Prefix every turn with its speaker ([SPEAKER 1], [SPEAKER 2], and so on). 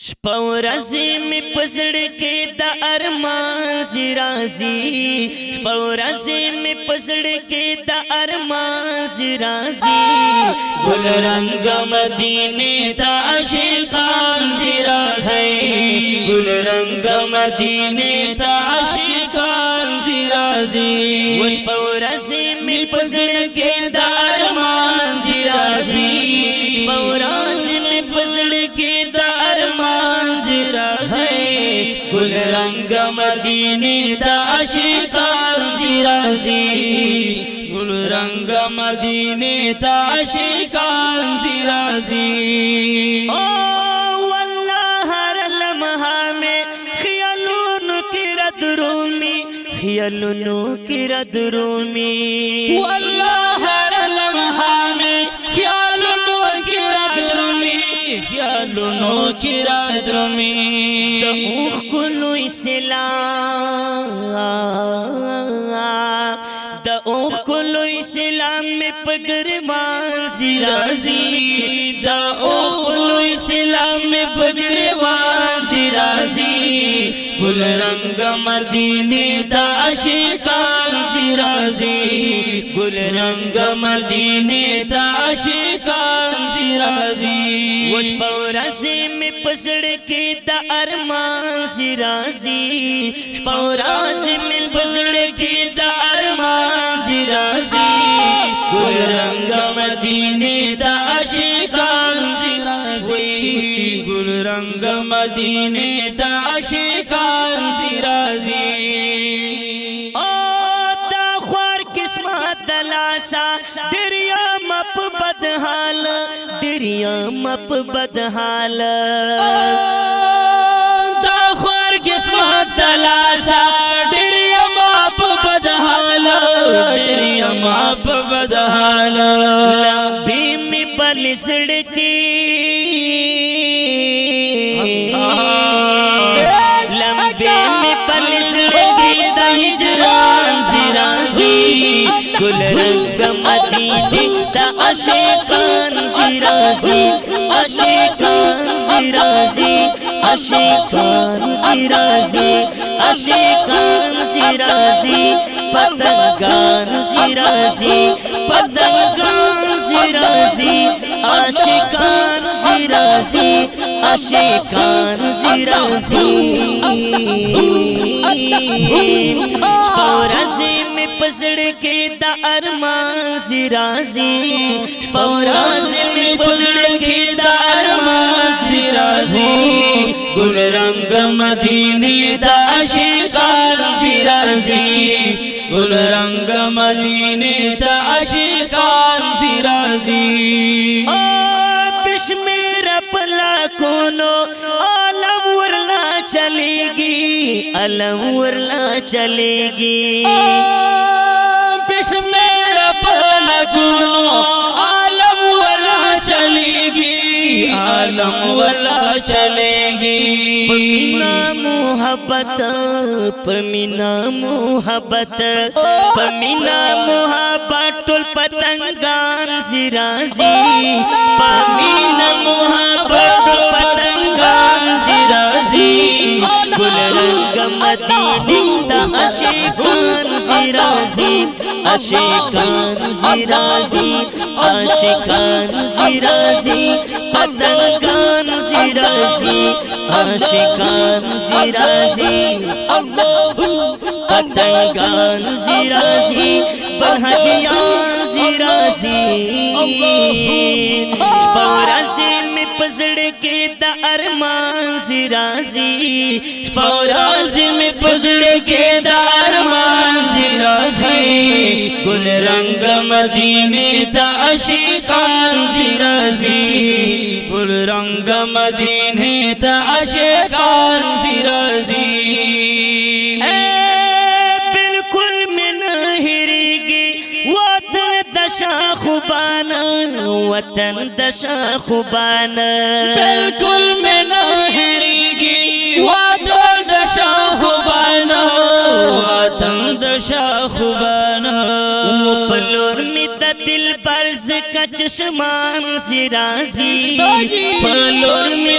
[SPEAKER 1] شپورزی می پزړ کې د ارمان زرازی شپورزی می پزړ کې د ارمان زرازی ګل رنگ مدینه ته عاشقان زرازی ګل رنگ مدینه ته عاشقان زرازی وشپورزی می پزړ کې د ارمان زرازی شپورزی می پزړ کې د گل رنگ مدینه تا عاشقان زرازی گل رنگ مدینه تا عاشقان زرازی والله هر لمحه میں خیالونو کی رد رومی خیالونو کی رد رومی والله هر لمحه میں خیالونو کی رد رومی خیالونو کی رد رومی اوخ کلو اسلام دا اوخ کلو اسلام میں پگرمان زرازی دا اوخ کلو اسلام میں پگرمان زرازی گل رنگ مدینه تا عاشقان زرازی گل رنگ مدینه تا عاشقان زرازی وش پورزی میں پزړ کې د ارمان زرازی شپورزی میں پزړ کې د ارمان زرازی گل رنگ مدینه تا عاشقان زرازی گل رنگ مدینه تا عاشقان زرازی دا خوار قسمت دلاسا دریا مپ بدحال دریا مپ بدحال دا خوار قسمت دلاسا دریا مپ بدحال دریا مپ بدحال لمبی می بل سڑکی لمبی می بل سڑکی دا ہجران زرازی گل رنگ مدینه تا عاشقان زرازی عاشقان زرازی عاشقان زرازی عاشقان زرازی پتنگان زرازی پتنگان زرازی عاشقان زرازی عاشقان زرازی شپورزی میں پزړ کې د ارمان زرازی شپورزی میں پزړ کې د ارمان زرازی گل رنگ مدینه تا عاشقان زرازی گل رنگ مدینه تا عاشقان زرازی بشمیر پلا کونو عالم ورلا چلے گی علم ورلا چلے گی بشمیر پلا کونو عالم ورلا چلے گی عالم ورلا چلے گی پمینا محبت پمینا محبت پمینا محبت ټول پتنگان زرازی پمینا محبت ټول پتنگان زرازی گل رنگ مدینه تا عاشقان زرازی عاشقان زرازی عاشقان زرازی پتنگان زرازی عاشقان زرازی پتنگان زرازی بہجیان زرازی شپورزی میں پزړ کې د ارمان زرازی شپورزی میں پزړ کې د ارمان زرازی گل رنگ مدینه تا عاشقان زرازی گل رنگ مدینه تا عاشقان زرازی وطن دشا خوبانا بالکل میں نہ ہریگی وطن دشا خوبانا وطن دشا خوبانا پلور میں دل برز کا چشمان زرازی پلور میں